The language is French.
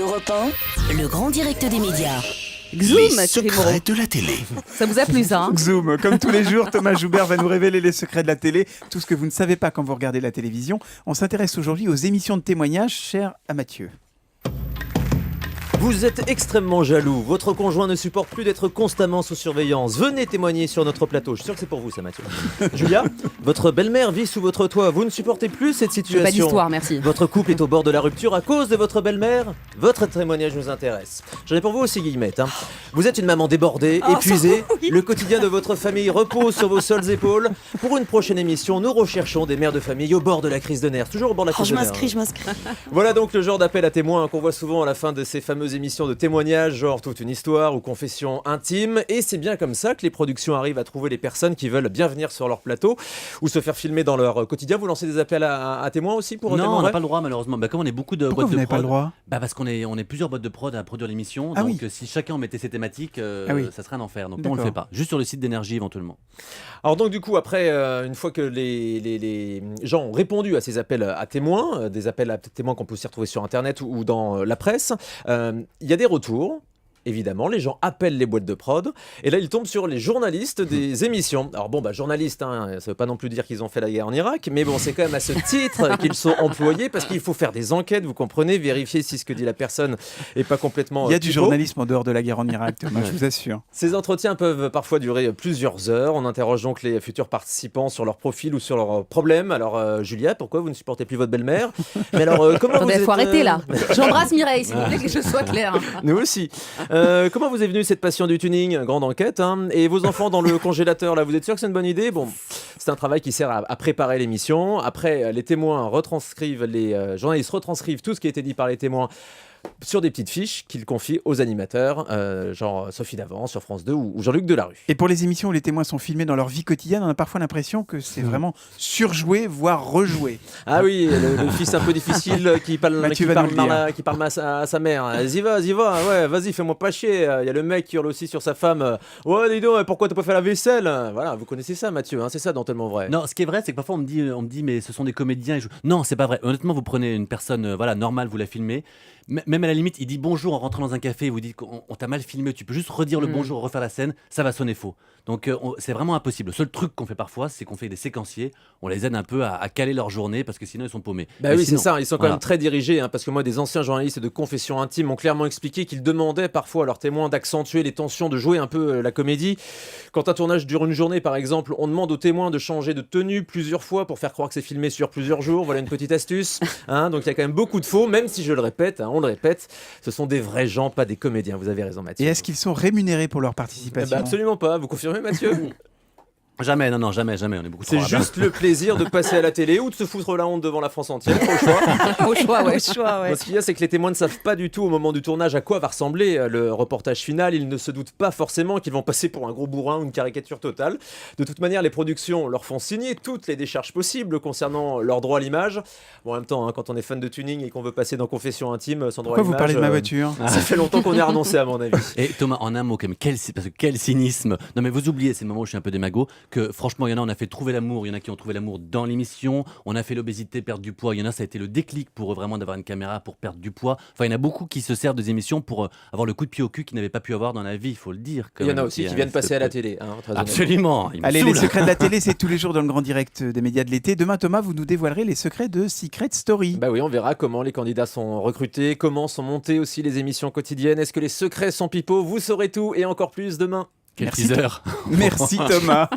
Europe 1, le grand direct des médias. Xoom, Les Thierry Moreau. secrets de la télé. Ça vous a plu ça hein Xoom, comme tous les jours, Thomas Joubert va nous révéler les secrets de la télé, tout ce que vous ne savez pas quand vous regardez la télévision. On s'intéresse aujourd'hui aux émissions de témoignages chères à Mathieu. Vous êtes extrêmement jaloux, votre conjoint ne supporte plus d'être constamment sous surveillance. Venez témoigner sur notre plateau, je suis sûr que c'est pour vous ça Mathieu. Julia, votre belle-mère vit sous votre toit, vous ne supportez plus cette situation. Pas d'histoire, merci. Votre couple est au bord de la rupture à cause de votre belle-mère. Votre témoignage nous intéresse. J'en ai pour vous aussi Guillemette. Vous êtes une maman débordée, épuisée. Le quotidien de votre famille repose sur vos seules épaules. Pour une prochaine émission, nous recherchons des mères de famille au bord de la crise de nerfs. Toujours au bord de la crise je de nerfs. m'inscris. Voilà donc le genre d'appel à témoins qu'on voit souvent à la fin de ces fameuses émissions de témoignages, genre toute une histoire ou confession intime. Et c'est bien comme ça que les productions arrivent à trouver les personnes qui veulent bien venir sur leur plateau ou se faire filmer dans leur quotidien. Vous lancez des appels à témoins aussi pour Non, témoins, on n'a ouais pas le droit malheureusement. Comme on est beaucoup de Pourquoi boîtes vous de n'avez pas prod. le droit ? Parce qu'on est plusieurs boîtes de prod à produire l'émission. Ah donc oui. si chacun mettait ses thématiques, oui. ça serait un enfer. Donc nous, on le D'accord. fait pas. Juste sur le site d'énergie éventuellement. Alors donc du coup après une fois que les gens ont répondu à ces appels à témoins, des appels à témoins qu'on peut aussi retrouver sur internet ou dans la presse, il y a des retours. Évidemment, les gens appellent les boîtes de prod et là ils tombent sur les journalistes des émissions. Alors bon, journalistes, ça veut pas non plus dire qu'ils ont fait la guerre en Irak, mais bon, c'est quand même à ce titre qu'ils sont employés parce qu'il faut faire des enquêtes, vous comprenez, vérifier si ce que dit la personne est pas complètement Il y a du typo. journalisme en dehors de la guerre en Irak, Thomas, je vous assure. Ces entretiens peuvent parfois durer plusieurs heures. On interroge donc les futurs participants sur leur profil ou sur leurs problèmes. Alors Julia, pourquoi vous ne supportez plus votre belle-mère? Mais alors comment Attendez, vous faut êtes, arrêter là. J'embrasse Mireille, s'il vous plaît, que je sois claire. Nous aussi. Comment vous est venue cette passion du tuning? Grande enquête. Et vos enfants dans le congélateur, là, vous êtes sûr que c'est une bonne idée? Bon, c'est un travail qui sert à préparer l'émission. Après, les témoins retranscrivent, les journalistes retranscrivent tout ce qui a été dit par les témoins sur des petites fiches qu'ils confient aux animateurs, genre Sophie Davant sur France 2 ou Jean-Luc Delarue. Et pour les émissions où les témoins sont filmés dans leur vie quotidienne, on a parfois l'impression que c'est vraiment surjoué, voire rejoué. Ah oui, le fils un peu difficile qui parle, Mathieu va nous le dire. qui parle mal à sa mère. Vas-y, ouais, vas-y, fais-moi pas chier. Il y a le mec qui hurle aussi sur sa femme. Ouais, dis donc, pourquoi t'as pas fait la vaisselle? Voilà, vous connaissez ça, Mathieu, c'est ça dans Tellement Vrai. Non, ce qui est vrai, c'est que parfois on me dit mais ce sont des comédiens. Non, c'est pas vrai. Honnêtement, vous prenez une personne normale, vous la filmez. Même à la limite, il dit bonjour en rentrant dans un café, vous dites qu'on t'a mal filmé, tu peux juste redire le bonjour, refaire la scène, ça va sonner faux. Donc c'est vraiment impossible. Le seul truc qu'on fait parfois, c'est qu'on fait des séquenciers, on les aide un peu à caler leur journée parce que sinon ils sont paumés. Bah Mais oui, sinon, c'est ça, ils sont quand voilà. même très dirigés, parce que moi, des anciens journalistes de confessions intimes m'ont clairement expliqué qu'ils demandaient parfois à leurs témoins d'accentuer les tensions, de jouer un peu la comédie. Quand un tournage dure une journée, par exemple, on demande aux témoins de changer de tenue plusieurs fois pour faire croire que c'est filmé sur plusieurs jours. Voilà une petite astuce. Donc il y a quand même beaucoup de faux, même si je le répète, on le répète, ce sont des vrais gens, pas des comédiens. Vous avez raison, Mathieu. Et est-ce qu'ils sont rémunérés pour leur participation ? Absolument pas. Vous confirmez, Mathieu? Jamais, non, jamais, on est beaucoup trop C'est radins. juste le plaisir de passer à la télé ou de se foutre la honte devant la France entière, au choix. Au choix, ouais. Moi, ce qu'il y a, c'est que les témoins ne savent pas du tout au moment du tournage à quoi va ressembler le reportage final. Ils ne se doutent pas forcément qu'ils vont passer pour un gros bourrin ou une caricature totale. De toute manière, les productions leur font signer toutes les décharges possibles concernant leur droit à l'image. Bon, en même temps, quand on est fan de tuning et qu'on veut passer dans Confession intime sans droit Pourquoi à vous l'image... parlez de ma voiture ? Ça fait longtemps qu'on est renoncé, à mon avis. Et Thomas, en un mot, quand même, parce que quel cynisme. Non, mais vous oubliez, c'est le moment où je suis un peu démago, que franchement, il y en a, on a fait trouver l'amour, il y en a qui ont trouvé l'amour dans l'émission, on a fait l'obésité, perdre du poids, il y en a, ça a été le déclic pour eux vraiment d'avoir une caméra pour perdre du poids. Enfin, il y en a beaucoup qui se servent des émissions pour avoir le coup de pied au cul qu'ils n'avaient pas pu avoir dans la vie, il faut le dire. Il y en a aussi qui viennent passer à la télé. Très honnêtement. Absolument. ils me Allez, les saoulent. secrets de la télé, c'est tous les jours dans le grand direct des médias de l'été. Demain, Thomas, vous nous dévoilerez les secrets de Secret Story. Bah oui, on verra comment les candidats sont recrutés, comment sont montées aussi les émissions quotidiennes. Est-ce que les secrets sont pipeaux? Vous saurez tout et encore plus demain. Quel Merci, teaser. Merci Thomas.